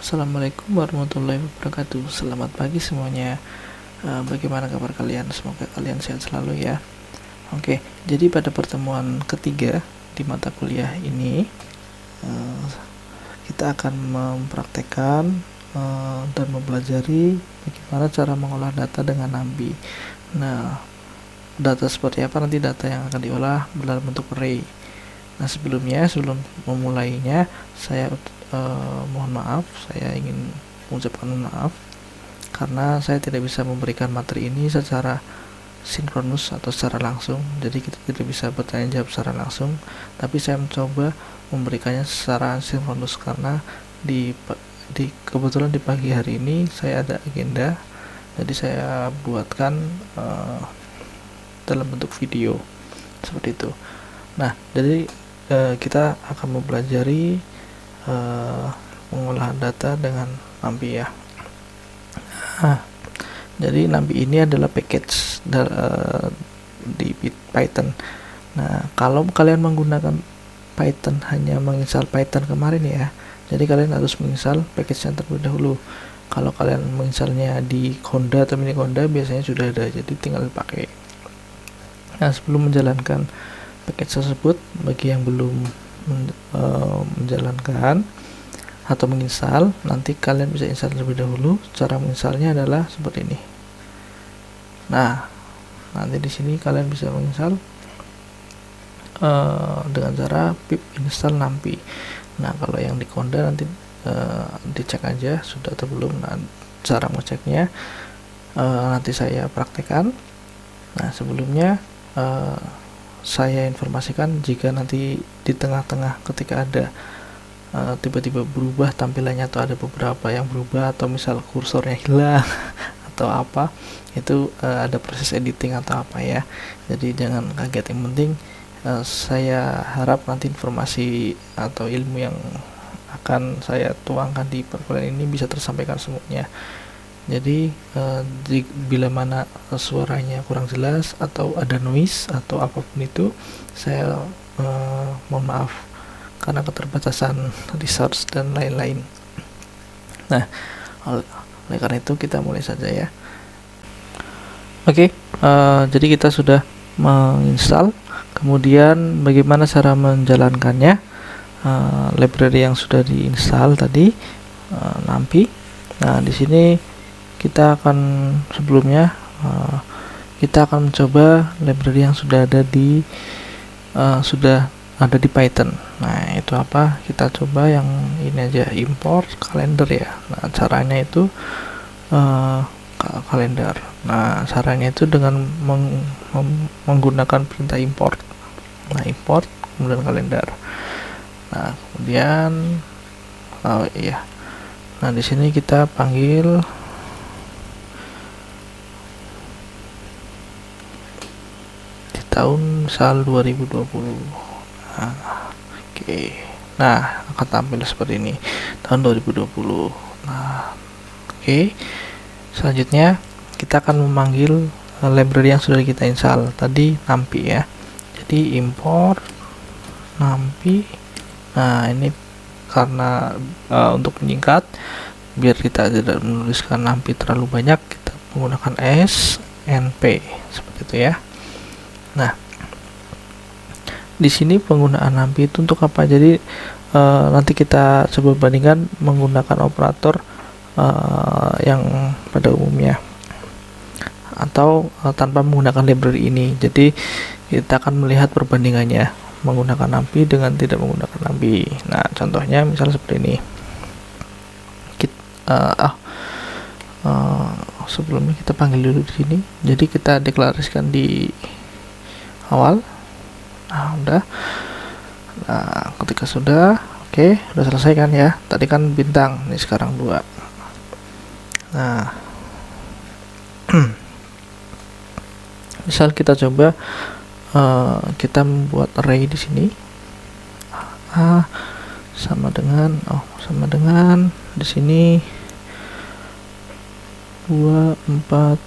Assalamualaikum warahmatullahi wabarakatuh. Selamat pagi semuanya. Bagaimana kabar kalian? Semoga kalian sehat selalu ya. Oke, jadi pada pertemuan ketiga di mata kuliah ini kita akan mempraktekkan dan mempelajari bagaimana cara mengolah data dengan NumPy. Nah, data seperti apa nanti data yang akan diolah dalam bentuk array. Nah, sebelum memulainya, saya mohon maaf, saya ingin mengucapkan maaf karena saya tidak bisa memberikan materi ini secara sinkronus atau secara langsung, jadi kita tidak bisa bertanya jawab secara langsung, tapi saya mencoba memberikannya secara sinkronus karena kebetulan di pagi hari ini saya ada agenda, jadi saya buatkan dalam bentuk video seperti itu. Nah, jadi kita akan mempelajari pengolahan data dengan NumPy ya. Nah, jadi NumPy ini adalah package di Python. Nah, kalau kalian menggunakan Python hanya menginstal Python kemarin ya, jadi kalian harus menginstal package yang terlebih dahulu. Kalau kalian menginstalnya di Conda atau mini Conda biasanya sudah ada, jadi tinggal dipakai. Nah, sebelum menjalankan package tersebut, bagi yang belum menjalankan atau menginstal, nanti kalian bisa install terlebih dahulu. Cara menginstalnya adalah seperti ini. Nah, nanti di sini kalian bisa menginstal dengan cara pip install NumPy. Nah, kalau yang di Conda nanti dicek aja sudah atau belum. Nah, cara ngeceknya nanti saya praktekkan. Nah, sebelumnya saya informasikan jika nanti di tengah-tengah ketika ada tiba-tiba berubah tampilannya atau ada beberapa yang berubah atau misal kursornya hilang atau apa, itu ada proses editing atau apa ya, jadi jangan kaget. Yang penting saya harap nanti informasi atau ilmu yang akan saya tuangkan di perkuliahan ini bisa tersampaikan semuanya. Jadi bila mana suaranya kurang jelas atau ada noise atau apapun itu, saya mohon maaf karena keterbatasan resource dan lain-lain. Nah, oleh karena itu kita mulai saja ya. Oke, jadi kita sudah menginstal. Kemudian bagaimana cara menjalankannya? Library yang sudah diinstal tadi, NumPy. Nah, di sini kita akan kita akan mencoba library yang sudah ada di Python. Nah, itu apa? Kita coba yang ini aja, import kalender ya. Nah, caranya itu kalender. Nah, caranya itu dengan menggunakan perintah import. Nah, import kemudian kalender. Nah, kemudian nah, di sini kita panggil tahun misal 2020. Nah, oke. Nah, akan tampil seperti ini tahun 2020. Nah, oke. Selanjutnya kita akan memanggil library yang sudah kita install tadi, NumPy ya. Jadi import NumPy. Nah, ini karena untuk menyingkat biar kita tidak menuliskan NumPy terlalu banyak, kita menggunakan snp seperti itu ya. Nah, di sini penggunaan NumPy itu untuk apa? Jadi nanti kita coba bandingkan menggunakan operator yang pada umumnya atau tanpa menggunakan library ini. Jadi kita akan melihat perbandingannya menggunakan NumPy dengan tidak menggunakan NumPy. Nah, contohnya misalnya seperti ini. Sebelumnya kita panggil dulu di sini. Jadi kita deklarasikan di awal. Nah, udah. Nah, ketika sudah, oke, udah selesai kan ya. Tadi kan bintang, ini sekarang 2. Nah, misal kita coba kita membuat array di sini. Sama dengan di sini 2, 4,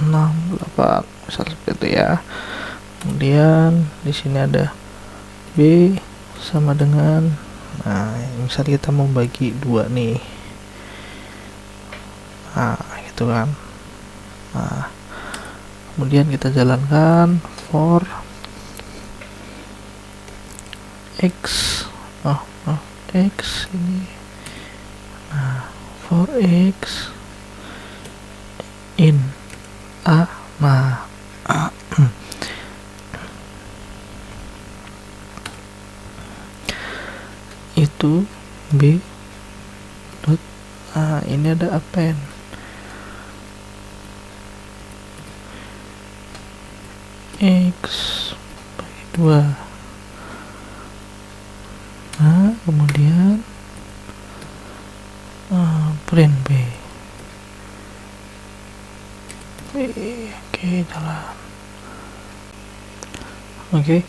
6, 8 misal seperti itu ya. Kemudian di sini ada B sama dengan, nah misalnya kita mau bagi 2 nih, nah gitu kan. Nah kemudian kita jalankan for x x ini, nah for x in a, nah itu b dot, nah ini ada append x bagi 2, nah kemudian print b. Oke, jalan. Oke,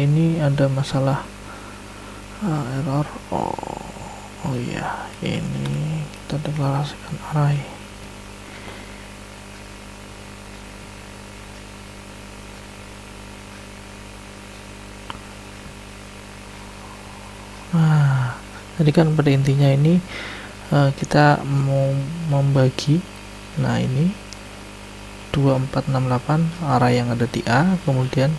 ini ada masalah error. Oh iya, ini kita deklarasikan array. Nah, jadi kan pada intinya ini kita mau membagi, nah ini 2468 array yang ada di A, kemudian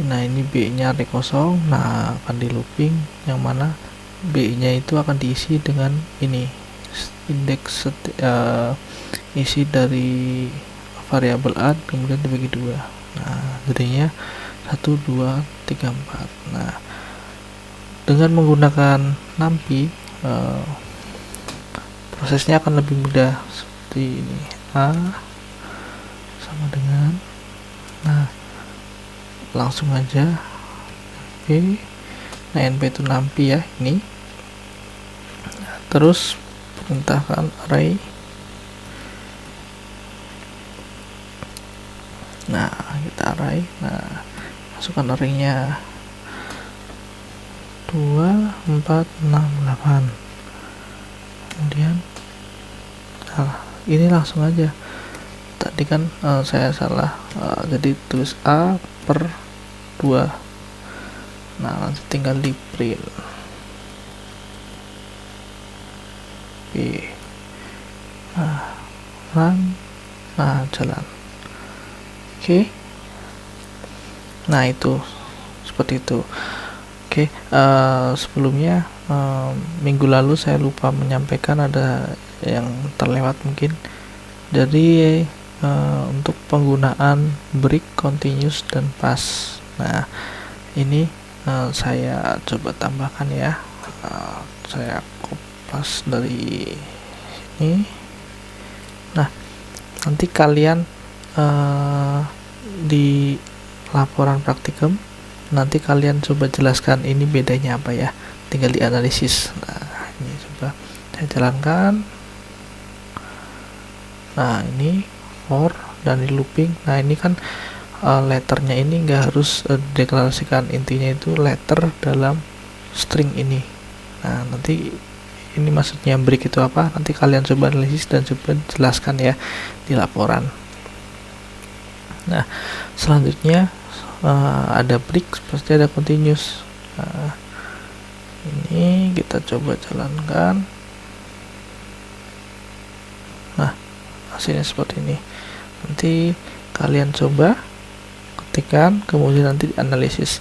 nah ini B nya array kosong, nah akan di looping, yang mana B nya itu akan diisi dengan ini indeks isi dari variabel A, kemudian dibagi 2, nah jadinya 1, 2, 3, 4. Nah dengan menggunakan NumPy prosesnya akan lebih mudah seperti ini. A sama dengan, nah langsung aja NP, nah NP itu NumPy ya ini, terus perintahkan array, nah kita array, nah masukkan arraynya 2, 4, 6, 8, kemudian ini langsung aja, tadi kan saya salah, jadi tulis A per 2, nah nanti tinggal di print B, nah run, nah jalan. Oke, nah itu seperti itu. Oke, sebelumnya minggu lalu saya lupa menyampaikan, ada yang terlewat mungkin. Jadi untuk penggunaan break, continuous, dan pass, nah ini saya coba tambahkan ya. Saya kopas dari sini. Nah nanti kalian di laporan praktikum nanti kalian coba jelaskan ini bedanya apa ya, tinggal dianalisis. Nah ini coba saya jalankan, nah ini for dan di looping. Nah ini kan letternya ini nggak harus deklarasikan, intinya itu letter dalam string ini. Nah nanti ini maksudnya break itu apa, nanti kalian coba analisis dan coba jelaskan ya di laporan. Nah selanjutnya ada break, pasti ada continuous. Nah, ini kita coba jalankan. Nah hasilnya seperti ini. Nanti kalian coba ketikkan, kemudian nanti dianalisis,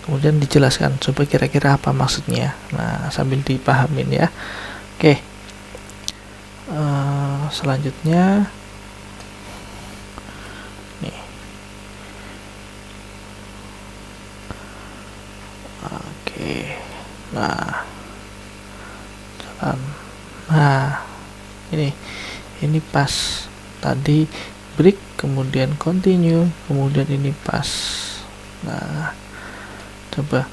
kemudian dijelaskan coba kira-kira apa maksudnya. Nah sambil dipahamin ya. Oke, selanjutnya nih, oke, nah jalan. Nah ini pas, tadi break, kemudian continue, kemudian ini pas. Nah coba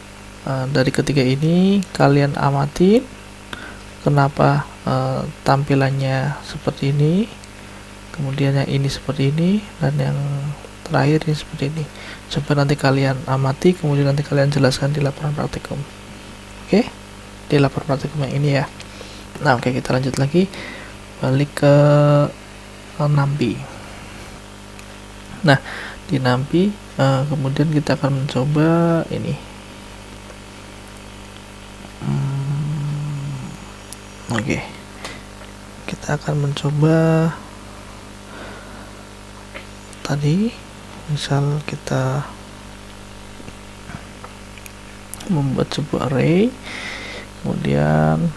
dari ketiga ini kalian amati kenapa tampilannya seperti ini, kemudian yang ini seperti ini, dan yang terakhir ini seperti ini. Coba nanti kalian amati, kemudian nanti kalian jelaskan di laporan praktikum. Oke, di laporan praktikum yang ini ya. Nah oke, kita lanjut lagi, balik ke NumPy. Nah di NumPy kemudian kita akan mencoba ini Oke, kita akan mencoba tadi, misal kita membuat sebuah array, kemudian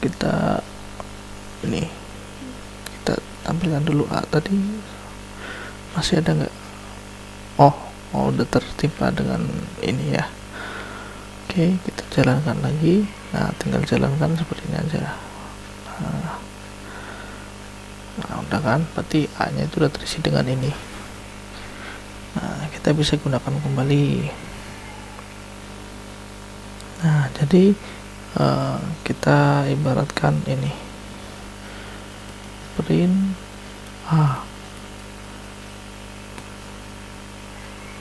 kita tampilkan dulu tadi masih ada nggak? Oh, udah tertimpa dengan ini ya. Oke, kita jalankan lagi. Nah, tinggal jalankan seperti ini aja. Nah, udah kan, berarti A nya itu udah terisi dengan ini. Nah, kita bisa gunakan kembali. Nah, jadi kita ibaratkan ini print A.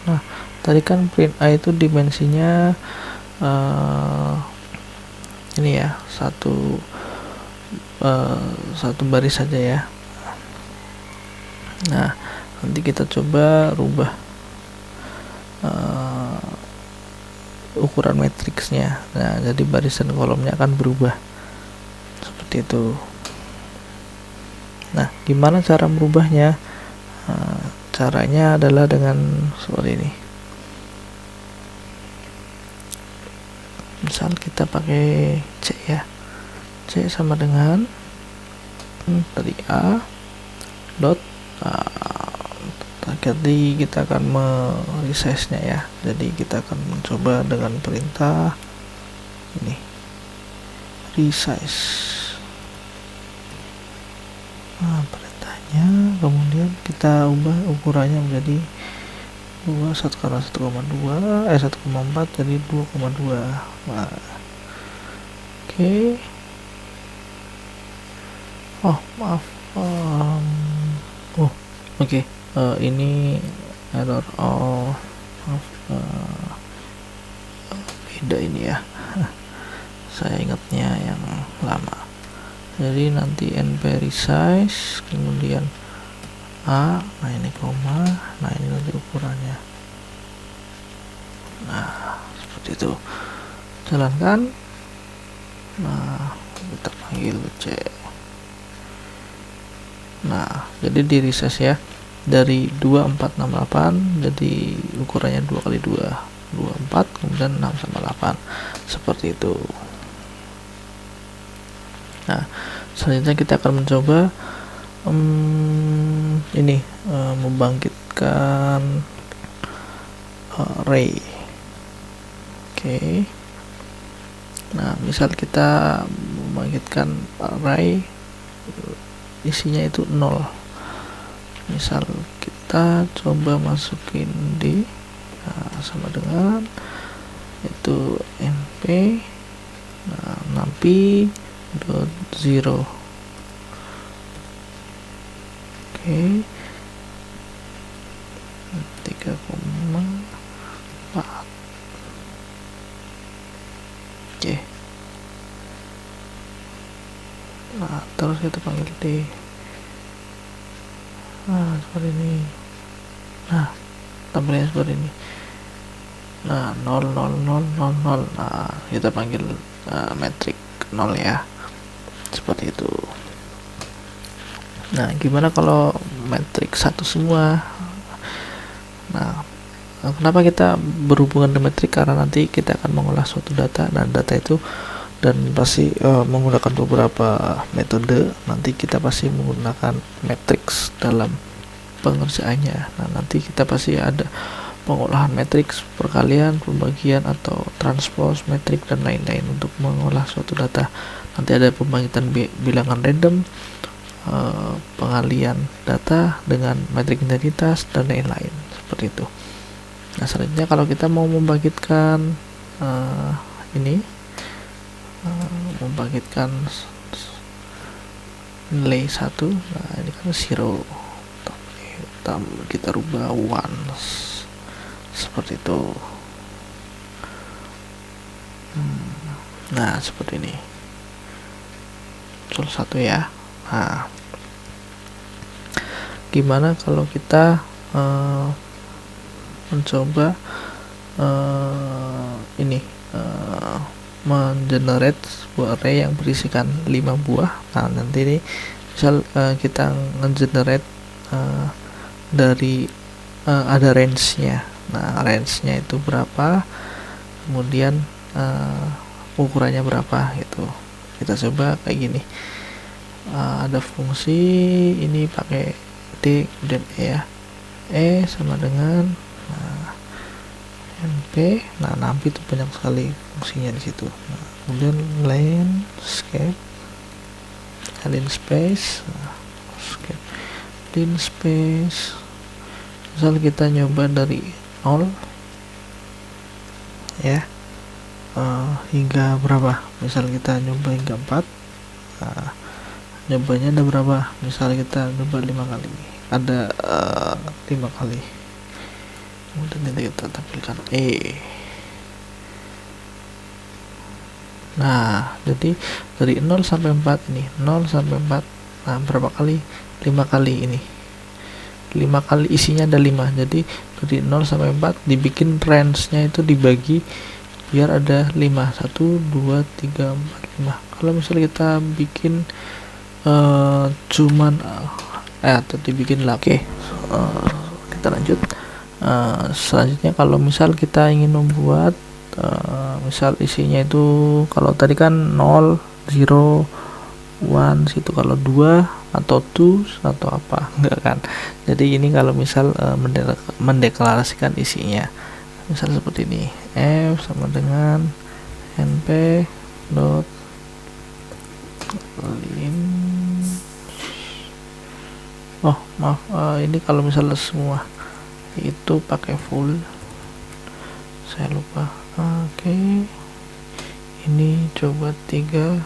Nah, tadi kan print A itu dimensinya ini ya, satu baris saja ya. Nah, nanti kita coba rubah ukuran matriksnya. Nah, jadi barisan kolomnya akan berubah seperti itu. Nah, gimana cara merubahnya? Caranya adalah dengan seperti ini. Misal kita pakai C ya, C sama dengan tadi A dot jadi kita akan meresize nya ya. Jadi kita akan mencoba dengan perintah ini resize. Nah, perintahnya kemudian kita ubah ukurannya menjadi 1 karena 1,2 1,4 jadi 2,2. Nah, oke. Oh, maaf. Oke. Ini error. Maaf. Beda ini ya. Saya ingatnya yang lama. Jadi nanti np resize, kemudian A, nah ini koma, nah ini nanti ukurannya. Nah, seperti itu. Jalankan. Nah, kita panggil C. Nah, jadi di resize ya. Dari 2468 jadi ukurannya 2 kali 2 24, kemudian 6 sama 8 seperti itu. Nah, selanjutnya kita akan mencoba ini membangkitkan array. Oke. Nah, misal kita membangkitkan array isinya itu 0. Misal kita coba masukin D, sama dengan itu np napi dot zero. Oke, 3,4. Oke. Nah, terus kita panggil D. Nah, seperti ini. Nah, tampilnya seperti ini. Nah, 0 0 0 0 0. Nah, kita panggil metrik 0 ya. Seperti itu. Nah, gimana kalau metrik 1 semua? Nah, kenapa kita berhubungan dengan metrik? Karena nanti kita akan mengolah suatu data, dan data itu pasti menggunakan beberapa metode. Nanti kita pasti menggunakan matriks dalam pengerjaannya. Nah, nanti kita pasti ada pengolahan matriks, perkalian, pembagian, atau transpose metrik dan lain-lain untuk mengolah suatu data. Nanti ada pembangkitan bilangan random, pengalian data dengan metrik identitas, dan lain-lain seperti itu. Nah, selanjutnya kalau kita mau membangkitkan membangkitkan nilai 1, nah ini kan 0, kita rubah 1 seperti itu. Nah, seperti ini contoh 1 ya. Nah, gimana kalau kita mencoba mengenerate sebuah array yang berisikan 5 buah. Nah, nanti ini misal kita ngegenerate dari ada range-nya. Nah, range-nya itu berapa, kemudian ukurannya berapa gitu. Kita coba kayak gini. Ada fungsi ini pakai D kemudian E ya. E sama dengan NP. Nah, NumPy itu banyak sekali fungsinya di situ. Nah, kemudian landscape linspace misal kita nyoba dari 0 ya hingga berapa, misal kita nyoba hingga 4. Nah, nyobanya ada berapa, misal kita nyoba 5 kali, ada 5 kali, kemudian nanti kita tampilkan Nah, jadi dari 0 sampai 4 ini 0 sampai 4. Nah, berapa kali? 5 kali ini. 5 kali isinya ada 5. Jadi dari 0 sampai 4 dibikin range-nya itu dibagi biar ada 5. 1 2 3 4 5. Kalau misalnya kita bikin cuman atau dibikin lah. Oke. Kita lanjut. Selanjutnya kalau misal kita ingin membuat misal isinya itu kalau tadi kan 0 0 1 situ, kalau 2 atau 2 atau apa enggak kan. Jadi ini kalau misal mendeklarasikan isinya misal seperti ini, f sama dengan np dot lin ini kalau misalnya semua itu pakai full, saya lupa. Oke, ini coba 3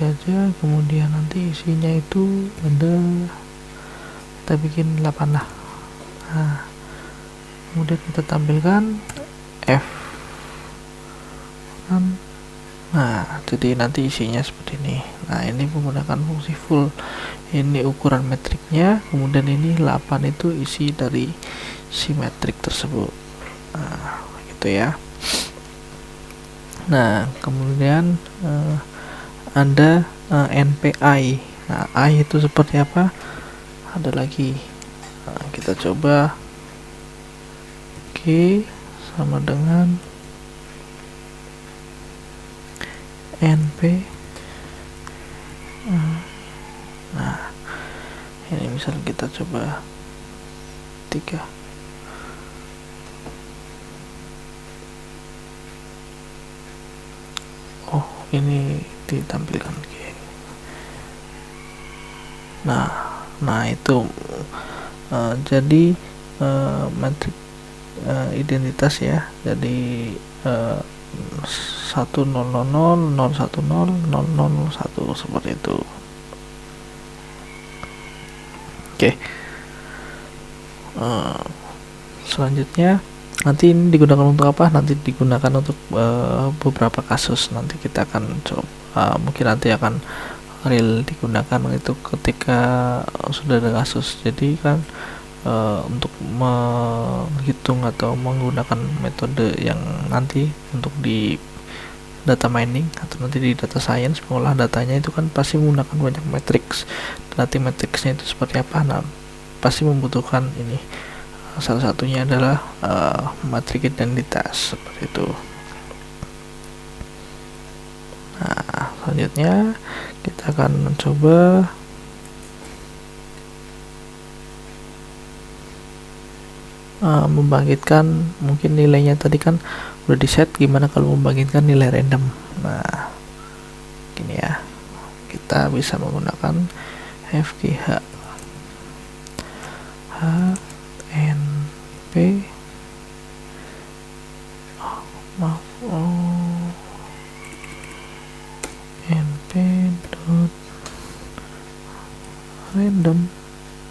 aja, kemudian nanti isinya itu ada, kita bikin 8 lah. Nah, kemudian kita tampilkan F kan. Nah, jadi nanti isinya seperti ini. Nah, ini menggunakan fungsi full. Ini ukuran metriknya, kemudian ini 8 itu isi dari si metrik tersebut. Nah, gitu ya. Nah, kemudian ada NPI. Nah, I itu seperti apa? Ada lagi. Nah, kita coba. Oke, sama dengan NP. Nah, ini misal kita coba 3. Ini ditampilkan gini. Nah itu jadi metrik identitas ya. Jadi 1000 010 001 seperti itu. Oke. Selanjutnya nanti ini digunakan untuk apa? Nanti digunakan untuk beberapa kasus. Nanti kita akan coba, mungkin nanti akan real digunakan itu ketika sudah ada kasus. Jadi kan untuk menghitung atau menggunakan metode yang nanti untuk di data mining atau nanti di data science, mengolah datanya itu kan pasti menggunakan banyak matrix. Nanti matrixnya itu seperti apa? Nah, pasti membutuhkan ini. Salah satunya adalah matrik identitas seperti itu. Nah, selanjutnya kita akan mencoba membangkitkan, mungkin nilainya tadi kan udah di set, gimana kalau membangkitkan nilai random. Nah, gini ya, kita bisa menggunakan fgh hnp np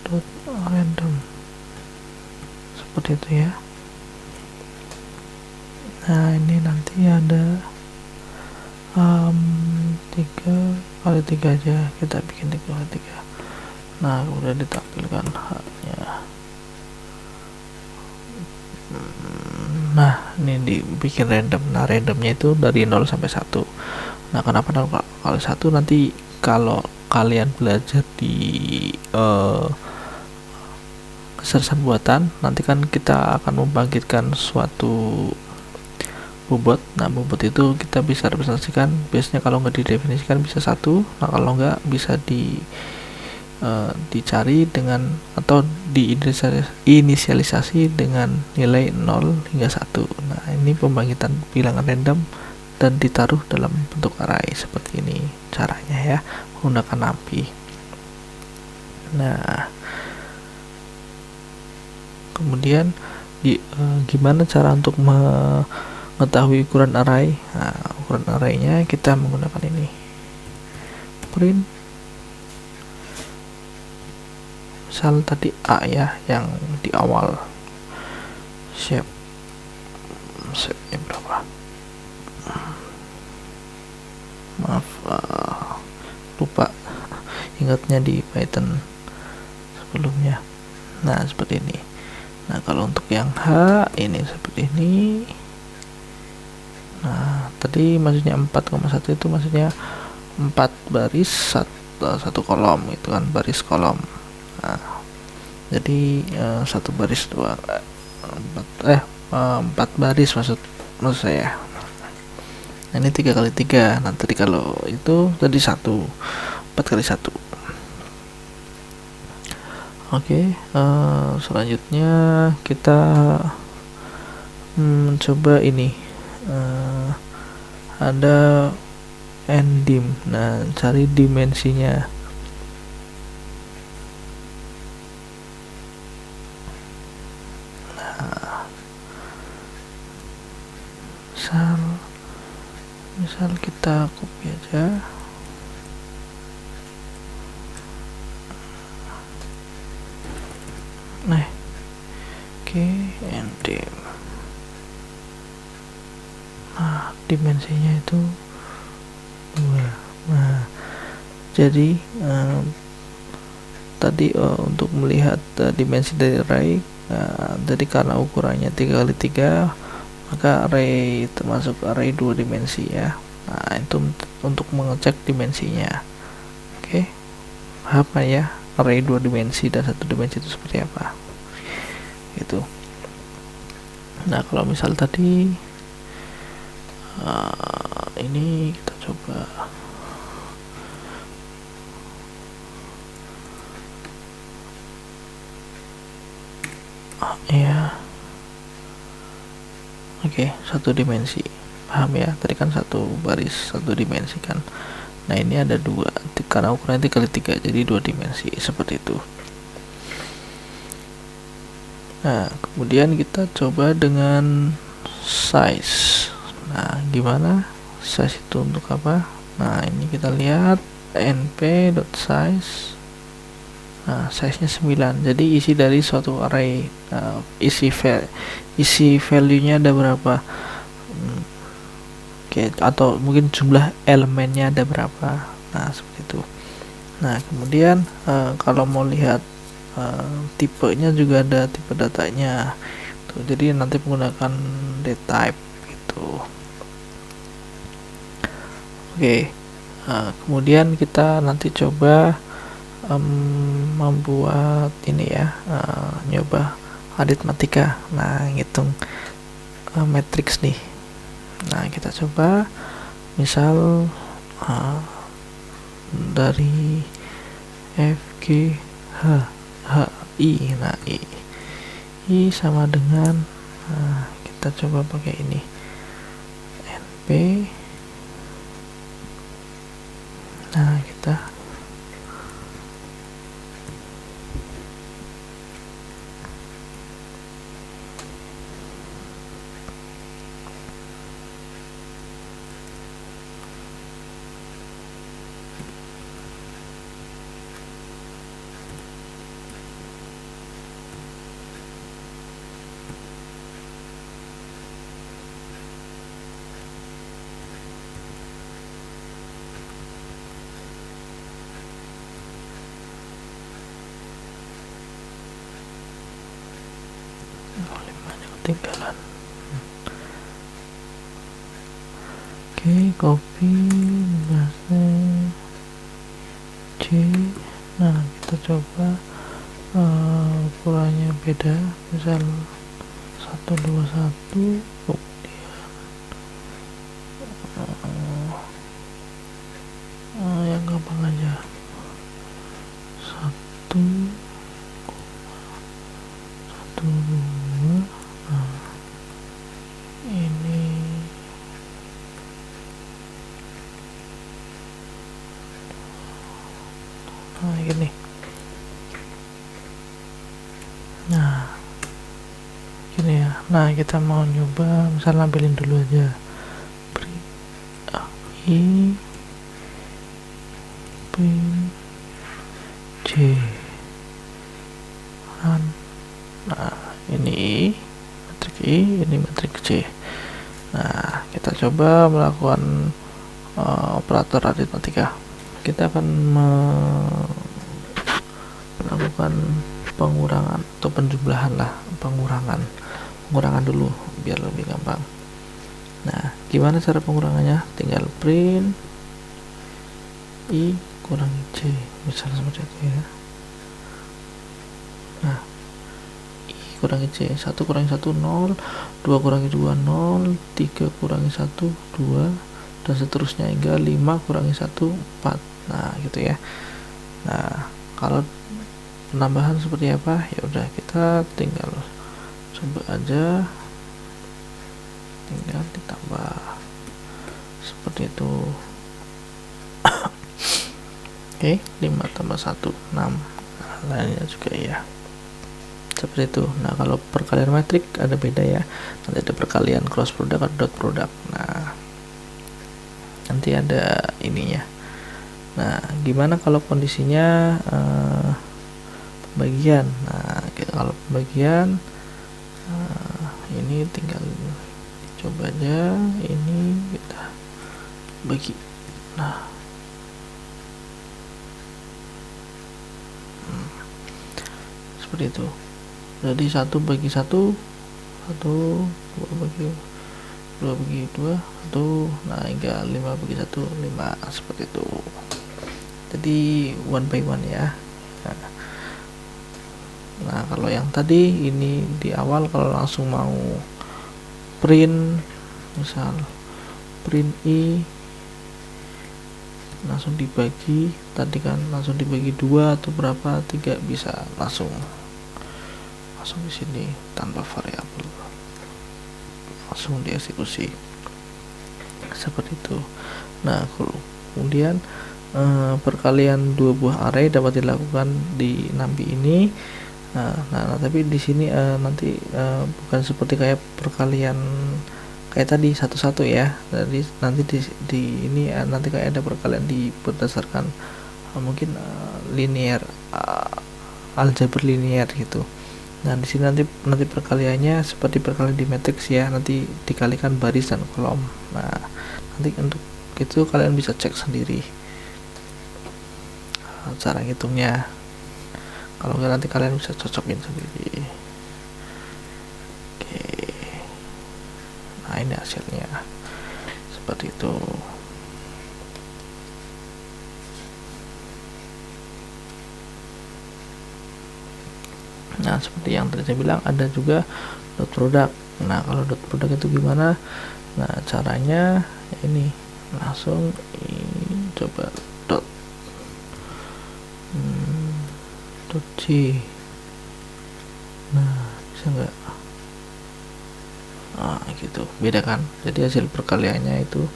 dot random seperti itu ya. Nah, ini nanti ada 3 kali 3 aja, kita bikin 3 kali 3. Nah, kemudian ditampilkan haknya. Nah, ini dibikin random. Nah, randomnya itu dari 0 sampai 1. Nah, kenapa 0? Kalau 1 nanti kalau kalian belajar di kecerdasan buatan, nanti kan kita akan membangkitkan suatu bobot. Nah, bobot itu kita bisa representasikan, biasanya kalau nggak didefinisikan bisa 1. Nah, kalau nggak bisa dicari dengan atau diinisialisasi dengan nilai 0 hingga 1. Nah, ini pembangkitan bilangan random dan ditaruh dalam bentuk array seperti ini caranya ya, menggunakan NumPy. Nah, kemudian gimana cara untuk mengetahui ukuran array? Nah, ukuran arraynya kita menggunakan ini, print misal tadi A ya, yang di awal shape nya berapa, maaf lupa ingatnya di Python sebelumnya. Nah, seperti ini. Nah, kalau untuk yang H ini seperti ini. Nah, tadi maksudnya 4,1 itu maksudnya 4 baris 1 kolom, itu kan baris kolom. Nah, jadi 1 baris 2 4 baris maksud saya. Nah, ini 3 kali 3. Nah, tadi kalau itu tadi 1, 4 kali 1. Oke, selanjutnya kita mencoba ini, ada ndim. Nah, cari dimensinya. Nah, misal kita copy aja. Nah, oke, ndim. Nah, dimensinya itu 2. Nah, jadi tadi untuk melihat dimensi dari array, jadi karena ukurannya 3 kali 3, maka array termasuk array 2 dimensi ya. Nah, itu untuk mengecek dimensinya. Oke, paham ya, array 2 dimensi dan 1 dimensi itu seperti apa gitu. Nah, kalau misal tadi ini kita coba ya. Oke, 1 dimensi, paham ya, tadi kan 1 baris 1 dimensi kan. Nah, ini ada 2 karena ukurannya 3 kali 3, jadi 2 dimensi seperti itu. Nah, kemudian kita coba dengan size. Nah, gimana size itu untuk apa? Nah, ini kita lihat np.size. Nah, size nya 9, jadi isi dari suatu array. Nah, isi value nya ada berapa, oke, atau mungkin jumlah elemennya ada berapa. Nah, seperti itu. Nah, kemudian kalau mau lihat tipenya juga ada tipe datanya tuh, jadi nanti menggunakan dtype gitu. Oke, kemudian kita nanti coba membuat ini ya, nyoba aritmatika. Nah, ngitung matriks nih. Nah, kita coba misal dari FG I. Nah, I sama dengan, kita coba pakai ini NP. Nah, kita ketinggalan. Oke, copy C. Nah, kita coba ukurannya beda, misal 121, kemudian yang gampang aja 1,12. Nah, ini gini. Nah, gini ya. Nah, kita mau nyoba misal ambilin dulu aja print C. Nah, ini metrik I, ini metrik C. Nah, kita coba melakukan operator aritmatika. Kita akan melakukan pengurangan atau penjumlahan lah, pengurangan dulu biar lebih gampang. Nah, gimana cara pengurangannya? Tinggal print I kurangi C, misalnya seperti itu ya. Nah, I kurangi C, 1 kurangi 1 0, 2 kurangi 2 0, 3 kurangi 1 2, dan seterusnya hingga 5 kurangi 1 4. Nah, gitu ya. Nah, kalau penambahan seperti apa? Ya udah, kita tinggal coba aja, tinggal ditambah seperti itu. Oke, 5 tambah 1 6. Nah, lainnya juga ya seperti itu. Nah, kalau perkalian metrik ada beda ya, nanti ada perkalian cross product atau dot product. Nah, nanti ada ininya. Nah, gimana kalau kondisinya pembagian? Nah, kalau pembagian ini tinggal coba aja, ini kita bagi. Nah, seperti itu. Jadi 1 bagi 1, 2 bagi 2, 1. Nah, hingga 5 bagi 1, 5, seperti itu. Jadi one by one ya. Nah, kalau yang tadi ini di awal, kalau langsung mau print, misal print I langsung dibagi, tadi kan langsung dibagi 2 atau berapa, 3, bisa langsung di sini tanpa variabel, langsung dieksekusi seperti itu. Nah, kemudian perkalian 2 buah array dapat dilakukan di NumPy ini. Nah, tapi di sini nanti bukan seperti kayak perkalian kayak tadi satu-satu ya. Jadi nanti di ini nanti kayak ada perkalian berdasarkan mungkin linear, aljabar linear gitu. Nah, di sini nanti perkaliannya seperti perkalian di matriks ya, nanti dikalikan baris dan kolom. Nah, nanti untuk itu kalian bisa cek sendiri cara ngitungnya. Kalau nggak, nanti kalian bisa cocokin sendiri. Oke, nah ini hasilnya seperti itu. Nah, seperti yang tadi saya bilang, ada juga dot product. Nah, kalau dot product itu gimana? Nah, caranya ini langsung coba dot C. Nah, bisa nggak? Nah, gitu, beda kan? Jadi hasil perkaliannya itu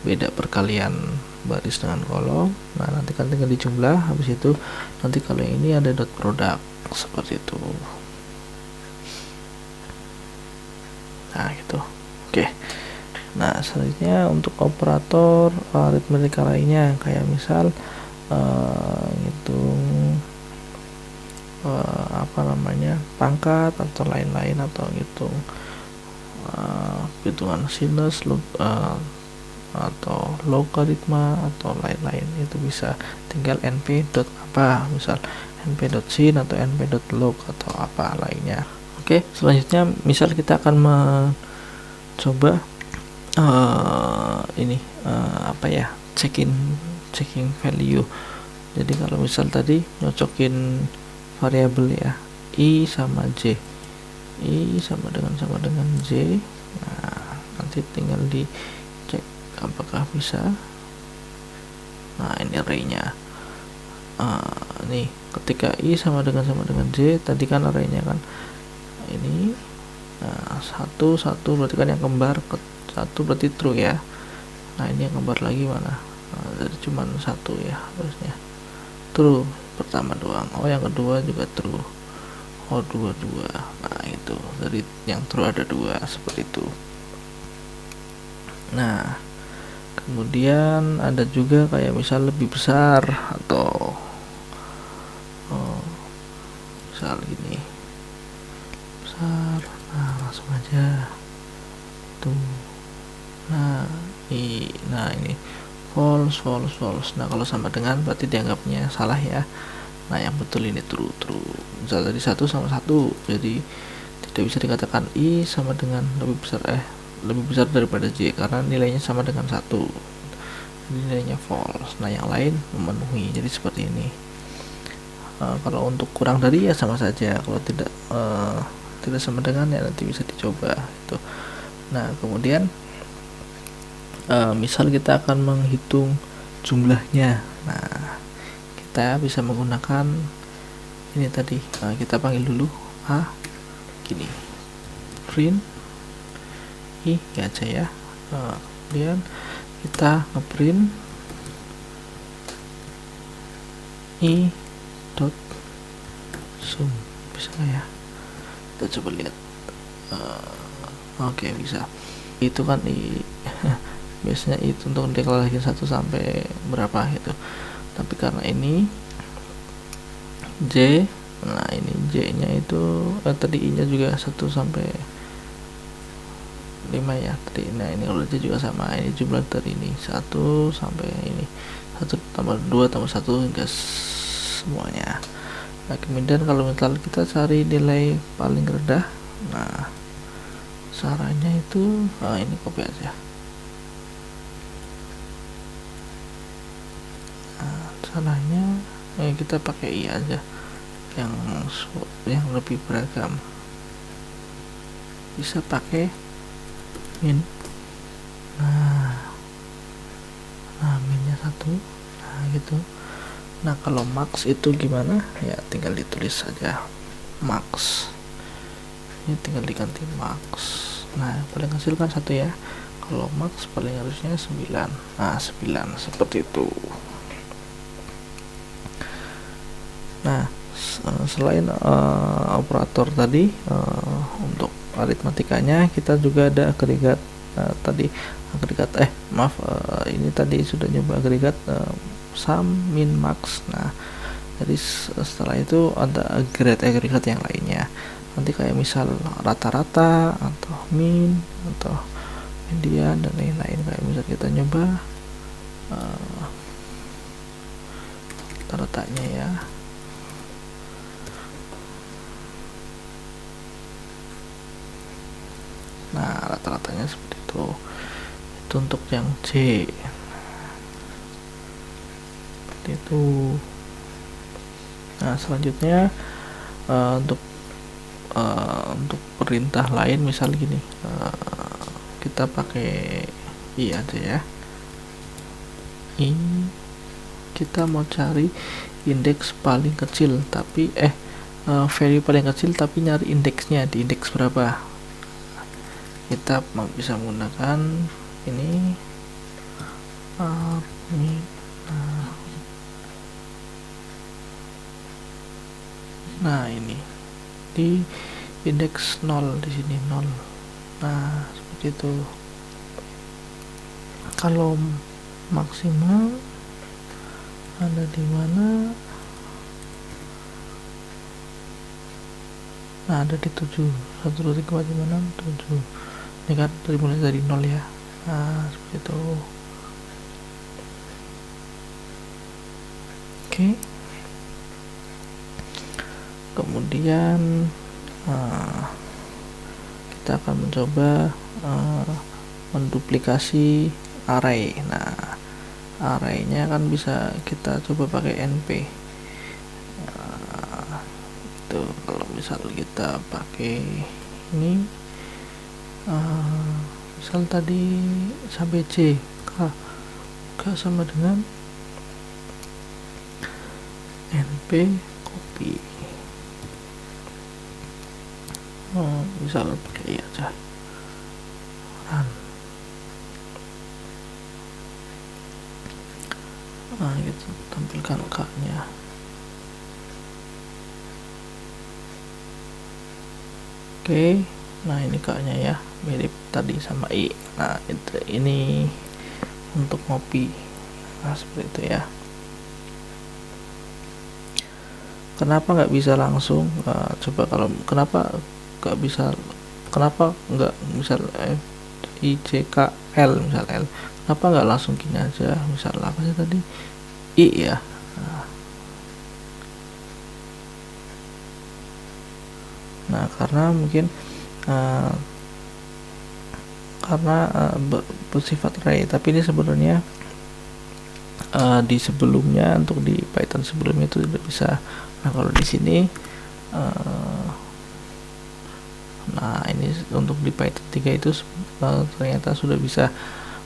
beda, perkalian baris dengan kolom. Nah, nanti kan tinggal dijumlah, habis itu nanti kalau ini ada dot product seperti itu. Nah, gitu. Oke. Nah, selanjutnya untuk operator aritmatika lainnya, kayak misal ngitung pangkat atau lain-lain, atau ngitung hitungan sinus, atau logaritma atau lain-lain, itu bisa tinggal np dot apa, misal np.sin atau np.log atau apa lainnya. Oke, selanjutnya misal kita akan mencoba ini checking value. Jadi kalau misal tadi nyocokin variabel ya, I sama J, I sama dengan J. Nah, nanti tinggal dicek apakah bisa. Nah, ini array-nya. Nih, ketika I sama dengan J, tadi kan array-nya kan ini. Nah, satu berarti kan yang kembar, satu berarti true ya. Nah, ini yang kembar lagi mana? Nah, jadi cuma satu ya harusnya. True pertama doang. Oh, yang kedua juga true. Oh, dua. Nah, itu dari yang true ada 2 seperti itu. Nah, kemudian ada juga kayak misal lebih besar atau misal gini besar. Nah, langsung aja tuh. Nah ini false. Nah, kalau sama dengan berarti dianggapnya salah ya. Nah, yang betul ini true. Misal tadi 1 sama 1, jadi tidak bisa dikatakan I sama dengan lebih besar daripada J karena nilainya sama dengan 1. Jadi nilainya false. Nah, yang lain memenuhi. Jadi seperti ini. Kalau untuk kurang dari ya sama saja. Kalau tidak sama dengan ya nanti bisa dicoba itu. Nah, kemudian misal kita akan menghitung jumlahnya. Nah, kita bisa menggunakan ini tadi. Kita panggil dulu A gini, print I aja ya. Kemudian kita ngeprint I dot sum. Bisa nggak ya? Kita coba lihat. Oke, bisa. Itu kan biasanya itu untuk deklarasi 1 sampai berapa gitu. Tapi karena ini J, nah ini J nya itu tadi I nya juga 1 sampai 5 ya tadi. Nah, ini kalau J juga sama, ini jumlah dari ini 1 sampai ini 1 tambah 2 tambah 1 hingga semuanya. Nah, kemudian kalau misal kita cari nilai paling rendah, nah caranya itu ini copy aja. Caranya kita pakai I aja yang lebih beragam. Bisa pakai min. Nah minnya 1. Nah, gitu. Nah, kalau max itu gimana? Ya tinggal ditulis saja max. Ini tinggal diganti max. Nah, paling hasil kan 1 ya. Kalau max paling harusnya 9. Nah, 9 seperti itu. Nah, selain operator tadi, untuk aritmatikanya kita juga ada agregat. Ini tadi sudah nyoba agregat sum, min, max. Nah, jadi setelah itu ada agregat yang lainnya. Nanti kayak misal rata-rata atau min atau median dan lain-lain. Kayak misal kita nyoba rata-ratanya ya. Nah, rata-ratanya seperti itu. Itu untuk yang C. Seperti itu. Nah, selanjutnya untuk perintah lain misal gini. Kita pakai I aja ya. I kita mau cari indeks paling kecil tapi value paling kecil tapi nyari indeksnya di indeks berapa. Kita bisa menggunakan ini nah ini di indeks 0 di sini 0. Nah, seperti itu. Kalau maksimal ada di mana? Nah, ada di 7. 1 2 3 4 5 6 7. Ini kan mulai dari 0 ya. Nah, seperti itu. Oke. Kemudian kita akan mencoba menduplikasi array. Nah, arraynya kan bisa kita coba pakai np. Itu kalau misal kita pakai ini, misal tadi sampai c, k sama dengan np copy. Misal pakai aja run. Kita tampilkan k-nya. Oke, nah ini k-nya ya, mirip tadi sama i. Nah, ini untuk ngopi. Nah, seperti itu ya. Kenapa nggak bisa langsung? Coba kalau kenapa nggak bisa? Kenapa nggak misal ICKL misal L? Kenapa nggak langsung gini aja? Misal apa sih tadi? I ya. Nah, karena mungkin bersifat array, tapi ini sebenarnya di sebelumnya, untuk di Python sebelumnya itu tidak bisa. Nah, kalau di sini nah ini untuk di Python 3 itu ternyata sudah bisa.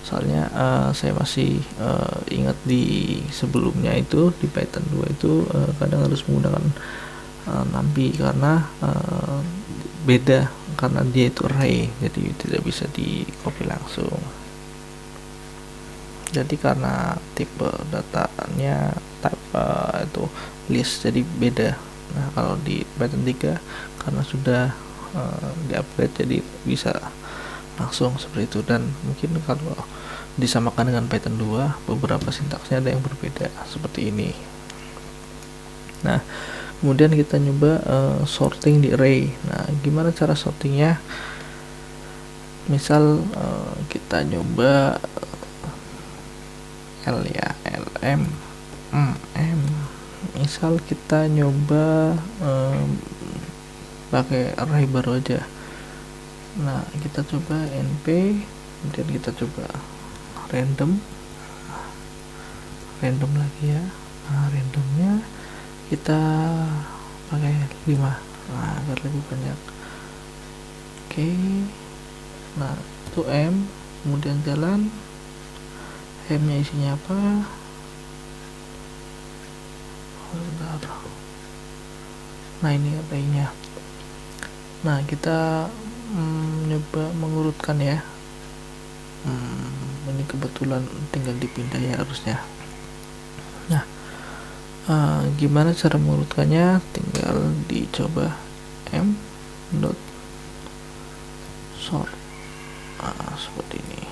Soalnya saya masih ingat di sebelumnya itu di Python 2 itu kadang harus menggunakan numpy karena beda, karena dia itu array, jadi tidak bisa di copy langsung. Jadi karena tipe datanya type itu list, jadi beda. Nah, kalau di Python 3 karena sudah di upgrade jadi bisa langsung seperti itu. Dan mungkin kalau disamakan dengan Python 2 beberapa sintaksnya ada yang berbeda seperti ini. Nah, kemudian kita nyoba sorting di array. Nah, gimana cara sortingnya? Misal kita nyoba L ya, lm m. Misal kita nyoba pakai array baru aja. Nah, kita coba np, kemudian kita coba random lagi ya. Nah, randomnya kita pakai 5, nah agar lebih banyak. Oke, nah itu m, kemudian jalan, m nya isinya apa? Nah, ini array-nya. Nah, kita nyoba mengurutkan ya. Ini kebetulan tinggal dipindah ya harusnya. Nah, gimana cara mengurutkannya? Tinggal dicoba m dot sort. Seperti ini.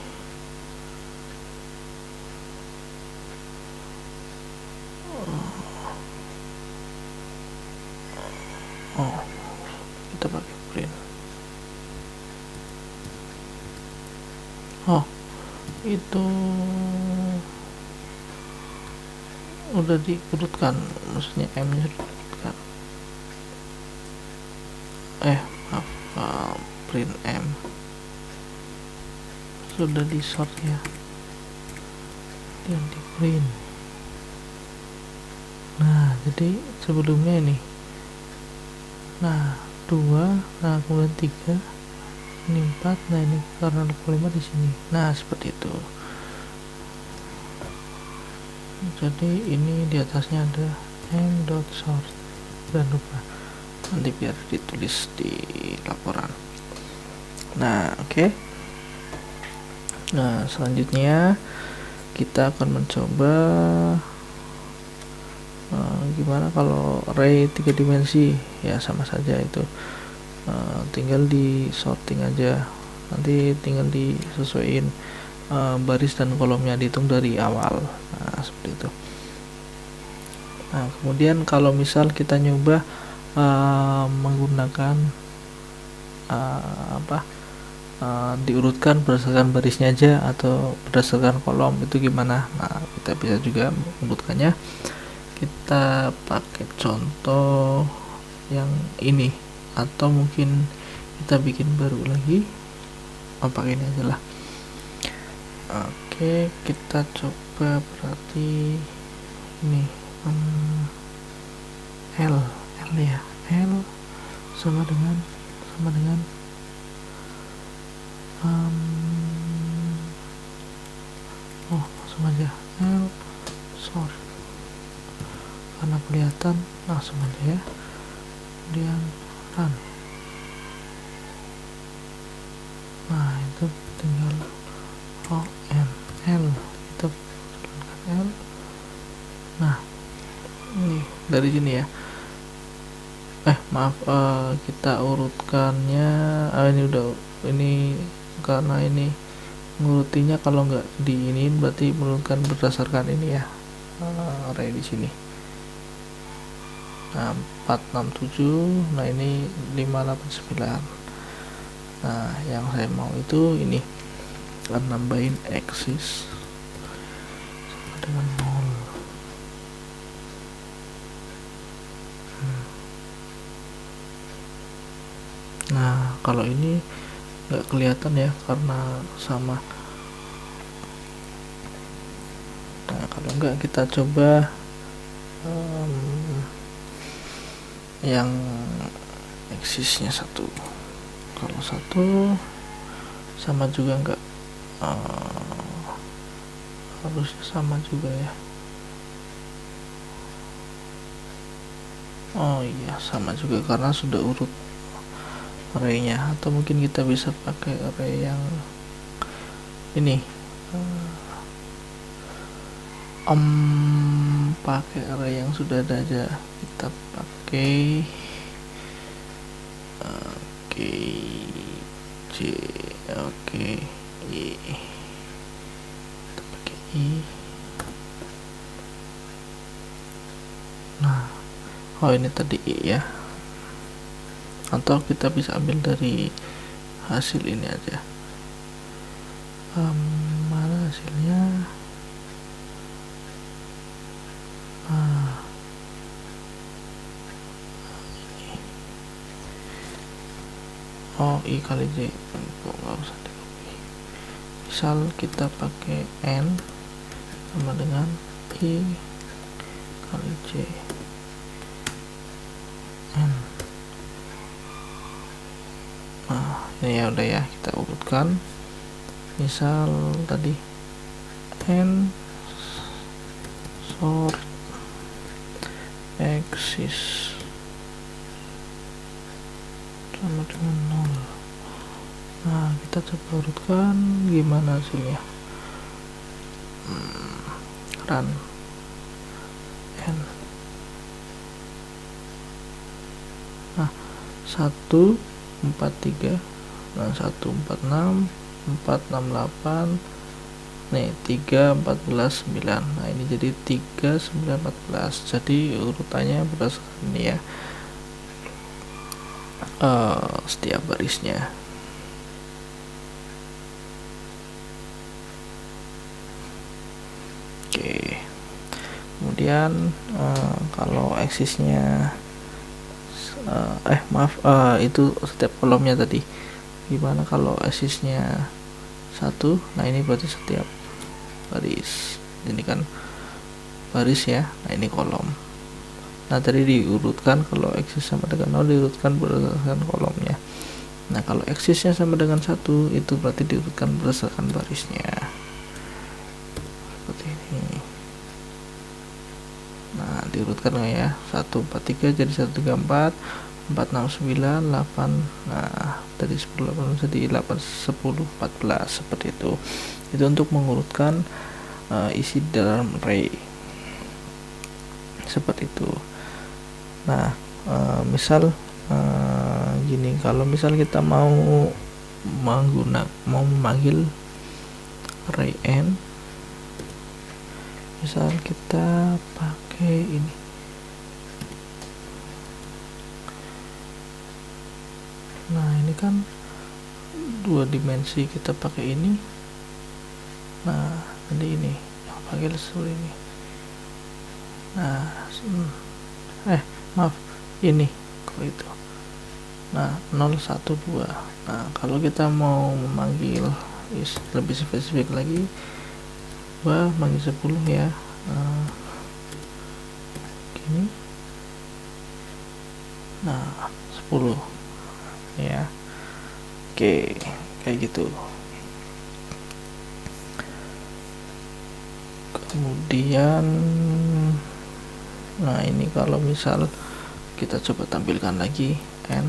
Kita pakai print. Itu udah diurutkan, maksudnya m nya diurutkan. Print m sudah di sort ya, dan di print. Nah, jadi sebelumnya ini, nah 2, nah kemudian 3, ini 4, nah ini karena 25 di sini. Nah, seperti itu. Jadi ini di atasnya ada m.sort, dan lupa nanti biar ditulis di laporan. Nah, oke. Nah, selanjutnya kita akan mencoba gimana kalau array 3 dimensi. Ya, sama saja itu, tinggal di sorting aja, nanti tinggal disesuaikan baris dan kolomnya, dihitung dari awal. Nah, seperti itu. Nah, kemudian kalau misal kita nyoba menggunakan diurutkan berdasarkan barisnya aja atau berdasarkan kolom, itu gimana? Nah, kita bisa juga mengurutkannya. Kita pakai contoh yang ini, atau mungkin kita bikin baru lagi, pakai ini aja lah. Oke, kita coba berarti ini L ya, L sama dengan langsung aja L, sorry karena kelihatan, langsung aja ya, kemudian run. Nah itu tinggal L, kita tuliskan L. Nah ini dari sini ya, maaf, kita urutkannya ini karena ini ngurutinya kalau nggak diinin berarti menurunkan berdasarkan ini ya, array di sini. Nah 467, nah ini 589. Nah yang saya mau itu ini akan nambahin axis sama dengan 0. Nah kalau ini nggak kelihatan ya karena sama. Nah kalau enggak kita coba yang axisnya 1. Kalau 1 sama juga enggak, harusnya sama juga ya. Oh iya sama juga karena sudah urut arraynya, atau mungkin kita bisa pakai array yang ini, pakai array yang sudah ada aja. Kita pakai J, I, kita pakai I. Nah ini tadi I ya, atau kita bisa ambil dari hasil ini aja. Mana hasilnya? I kali J, kok nggak usah di copy. Misal kita pakai N sama dengan I kali J N. Nah ini ya udah ya, kita urutkan. Misal tadi N sort axis sama dengan 0. Nah kita coba urutkan gimana hasilnya. Run N. Nah 143, nah 146, 468, nih 3, 14, 9. Nah ini jadi 3, 9, 14. Jadi urutannya berdasarkan ini ya, setiap barisnya. Oke, kemudian kalau axisnya itu setiap kolomnya tadi. Gimana kalau axisnya 1? Nah ini berarti setiap baris. Ini kan baris ya. Nah ini kolom. Nah tadi diurutkan kalau axis sama dengan 0 diurutkan berdasarkan kolomnya. Nah kalau axisnya sama dengan 1 itu berarti diurutkan berdasarkan barisnya. Seperti ini. Nah diurutkan ya, 143 jadi 134, 469, 8. Nah dari 10 8 jadi 8 10 14 seperti itu. Itu untuk mengurutkan isi dalam array seperti itu. Nah misal gini, kalau misal kita mau memanggil array n, misal kita pakai ini. Nah ini kan 2 dimensi, kita pakai ini. Nah jadi ini yang pakai seperti ini. Nah maaf, ini kok itu. Nah 0 1 2. Nah kalau kita mau memanggil lebih spesifik lagi, 2 bagi 10 ya, gini, nah 10 ya. Oke, kayak gitu. Kemudian nah ini kalau misal kita coba tampilkan lagi n,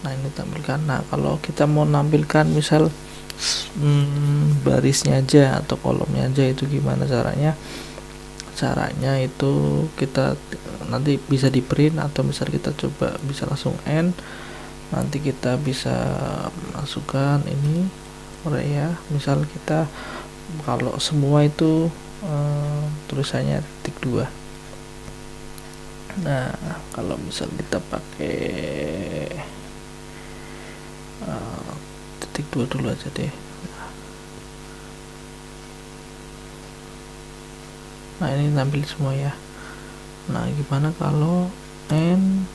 nah ini tampilkan. Nah kalau kita mau nampilkan misal barisnya aja atau kolomnya aja, itu gimana caranya? Caranya itu kita nanti bisa di print, atau misal kita coba bisa langsung n, nanti kita bisa masukkan ini array ya. Misal kita kalau semua itu tulisannya titik 2. Nah kalau misal kita pakai titik 2 dulu aja deh. Nah ini tampil semua ya. Nah gimana kalau n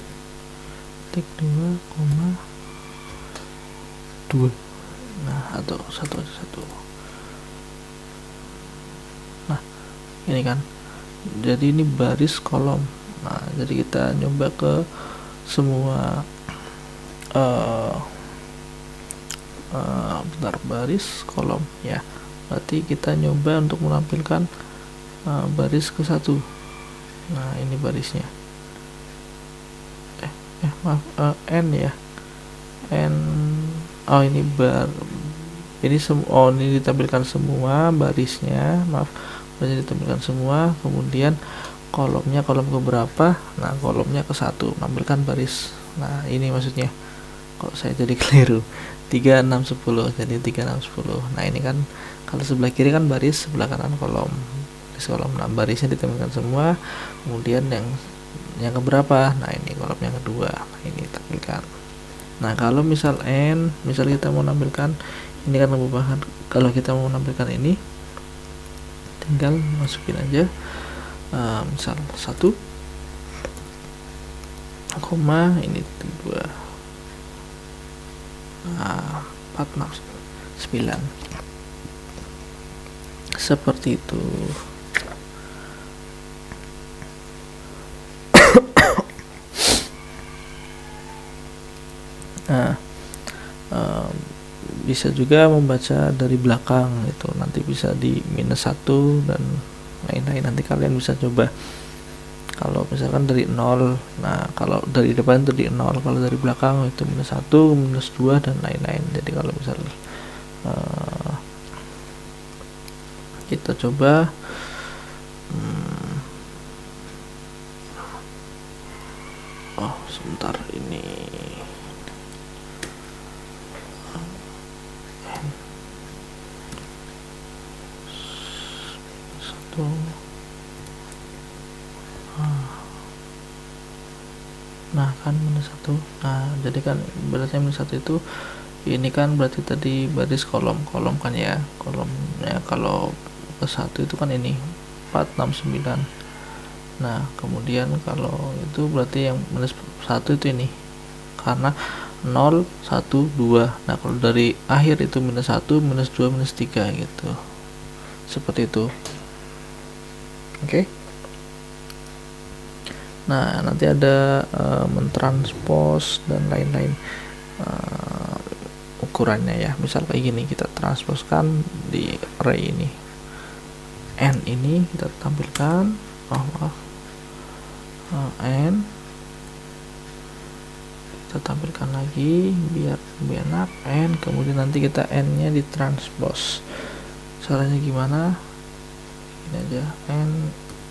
titik 2,2, nah atau satu aja, 1. Nah ini kan jadi ini baris kolom. Nah jadi kita nyoba ke semua bentar, baris kolom ya, berarti kita nyoba untuk menampilkan baris ke 1. Nah ini barisnya, maaf, n ya, n, oh ini ini ini ditampilkan semua barisnya, maaf, barisnya ditampilkan semua, kemudian kolomnya kolom ke berapa? Nah kolomnya ke 1, tampilkan baris. Nah ini maksudnya, kalau saya jadi keliru, 3, 6, 10, jadi 3, 6, 10. Nah ini kan kalau sebelah kiri kan baris, sebelah kanan kolom, kolom. Nah barisnya ditampilkan semua, kemudian yang keberapa? Nah ini kolom yang kedua, nah ini tampilkan. Nah kalau misal misal kita mau nampilkan ini kan merupakan, kalau kita mau menampilkan ini tinggal masukin aja misal 1, koma, ini 2, 4, 9, seperti itu. Nah bisa juga membaca dari belakang, itu nanti bisa di -1 dan lain-lain. Nanti kalian bisa coba. Kalau misalkan dari 0, nah kalau dari depan itu di 0, kalau dari belakang itu -1, -2 dan lain-lain. Jadi kalau misal kita coba sebentar, ini satu. Nah kan -1, nah jadi kan berarti -1 itu ini kan berarti tadi baris kolom kan ya, kolomnya kalau ke 1 itu kan ini 4, 6, 9. Nah kemudian kalau itu berarti yang -1 itu ini karena 0, 1, 2. Nah kalau dari akhir itu -1, -2, -3 gitu, seperti itu. Oke. Nah nanti ada mentranspose dan lain-lain ukurannya ya. Misal kayak gini, kita transposkan di array ini, n ini kita tampilkan, n kita tampilkan lagi biar lebih enak, n, kemudian nanti kita n nya ditranspose. Caranya gimana? Ini aja, n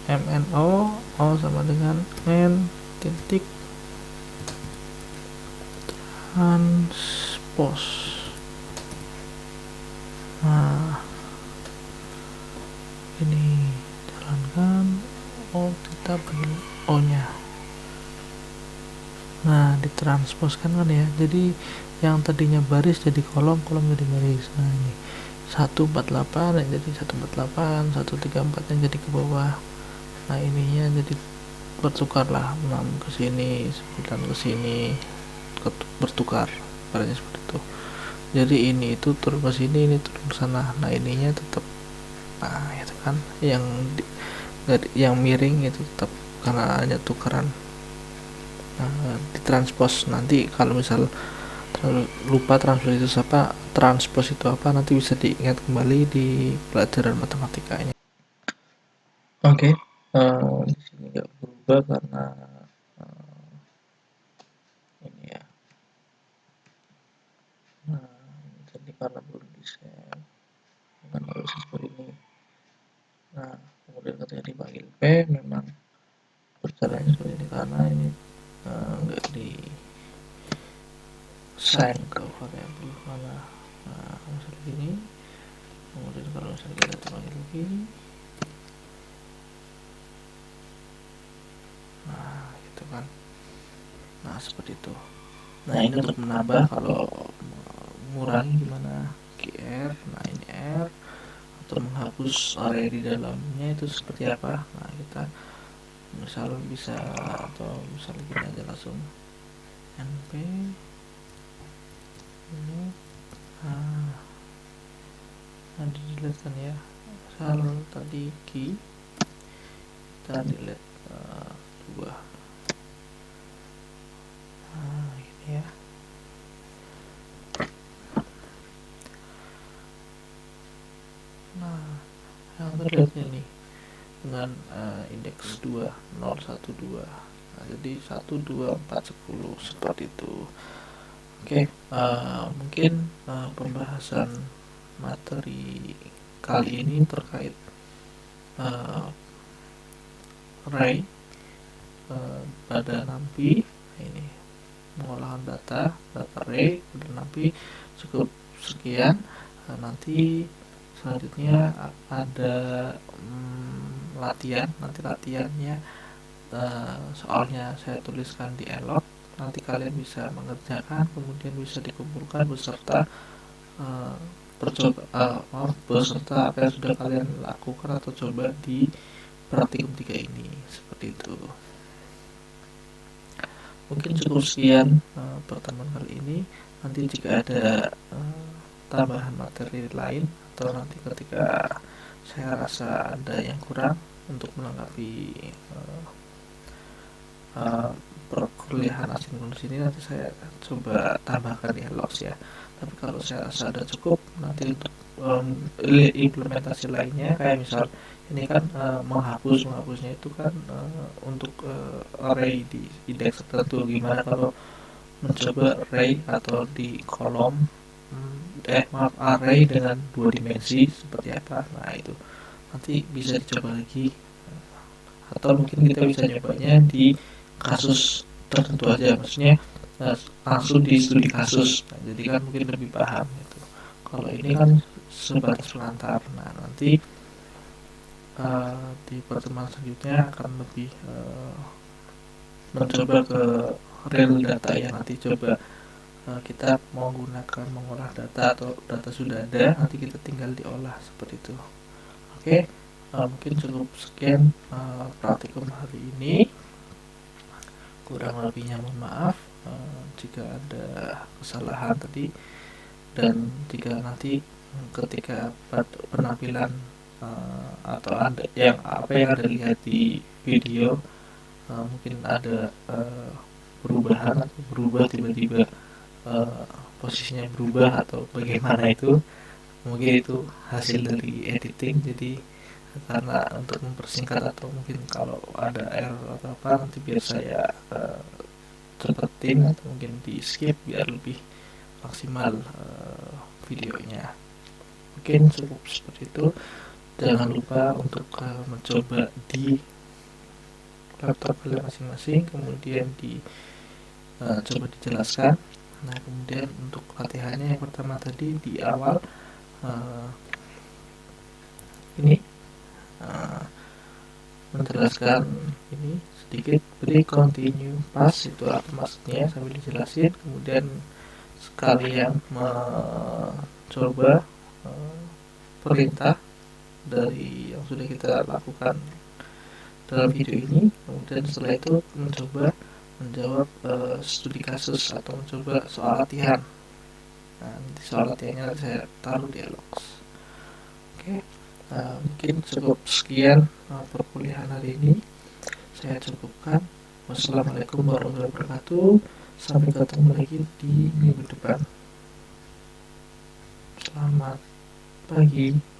mno o sama dengan n titik transpose. Nah ini jalankan, kita beri o nya. Nah ditransposkan kan ya, jadi yang tadinya baris jadi kolom jadi baris. Nah ini 148 jadi 148, 134 yang jadi ke bawah. Nah ininya jadi bertukar lah, 6 ke sini, 9 ke sini, bertukar, barangnya seperti itu. jadi ini itu turun ke sini, ini turun ke sana. Nah ininya tetap, nah itu kan yang yang miring itu tetap karena hanya tukeran ditranspos. Nanti kalau misal lupa transpos itu apa, nanti bisa diingat kembali di pelajaran matematikanya. Oke, di sini nggak berubah karena ini ya. Nah, jadi karena belum di save dengan harus seperti ini. Nah, kemudian ketika dipanggil P memang berjalannya seperti ini karena ini nggak di sign ke variabel mana. Nah, misalnya gini, kemudian kalau misalnya kita panggil begini, nah gitu kan. Nah seperti itu. Nah ini untuk menambah, kalau mengurangi gimana, GR, nah ini R, atau menghapus area di dalamnya itu seperti apa. Nah kita misal bisa, atau misal gini aja langsung NP ini, nah di delete kan ya, misal tadi key kita delete 2. Nah ini ya. Nah yang terlihat ini dengan indeks 2 0 1 2. Nah, jadi 1 2 4 10 seperti itu. Oke, mungkin pembahasan materi kali ini terkait array pada NumPy ini, pengolahan data array pada NumPy cukup sekian. Nanti selanjutnya ada latihan. Nanti latihannya soalnya saya tuliskan di elot, nanti kalian bisa mengerjakan, kemudian bisa dikumpulkan beserta beserta apa yang sudah kalian lakukan atau coba di praktikum 3 ini. Seperti itu. Mungkin cukup sekian pertemuan kali ini. Nanti jika ada tambahan materi lain, atau nanti ketika saya rasa ada yang kurang untuk melengkapi perkuliahan asinkronus ini, nanti saya coba tambahkan di Hellox ya. Tapi kalau saya rasa ada cukup, nanti untuk implementasi lainnya kayak misal ini kan menghapusnya itu kan untuk array di indeks tertentu. Gimana kalau mencoba array atau di kolom array dengan 2 dimensi seperti apa. Nah itu nanti bisa dicoba lagi, atau mungkin kita bisa nyobanya di kasus tertentu aja, maksudnya langsung di studi kasus. Nah, jadi kan mungkin lebih paham gitu. Kalau ini kan sebatas pengantar. Nah nanti di pertemuan selanjutnya akan lebih mencoba ke real data ya. Nanti coba kita menggunakan mengolah data, atau data sudah ada, nanti kita tinggal diolah seperti itu. Oke, mungkin cukup sekian praktikum hari ini. Kurang lebihnya mohon maaf jika ada kesalahan tadi, dan jika nanti ketika penampilan atau ada apa yang Anda lihat di video mungkin ada perubahan atau berubah tiba-tiba posisinya berubah atau bagaimana, itu mungkin itu hasil dari editing. Jadi karena untuk mempersingkat, atau mungkin kalau ada error atau apa, nanti biar saya cepetin atau mungkin di skip biar lebih maksimal videonya. Mungkin cukup seperti itu. Jangan lupa untuk mencoba di laptop kalian masing-masing, kemudian coba dijelaskan. Nah kemudian untuk latihannya yang pertama tadi di awal ini menjelaskan ini sedikit, beri continue pas, itu apa maksudnya sambil dijelasin. Kemudian sekalian mencoba perintah dari yang sudah kita lakukan dalam video ini. Kemudian setelah itu mencoba menjawab studi kasus atau mencoba soal latihan. Nah, nanti soal latihannya nanti saya taruh di Alox. Oke, mungkin cukup sekian perkuliahan hari ini. Saya cukupkan. Wassalamualaikum warahmatullahi wabarakatuh. Sampai ketemu lagi di minggu depan. Selamat pagi.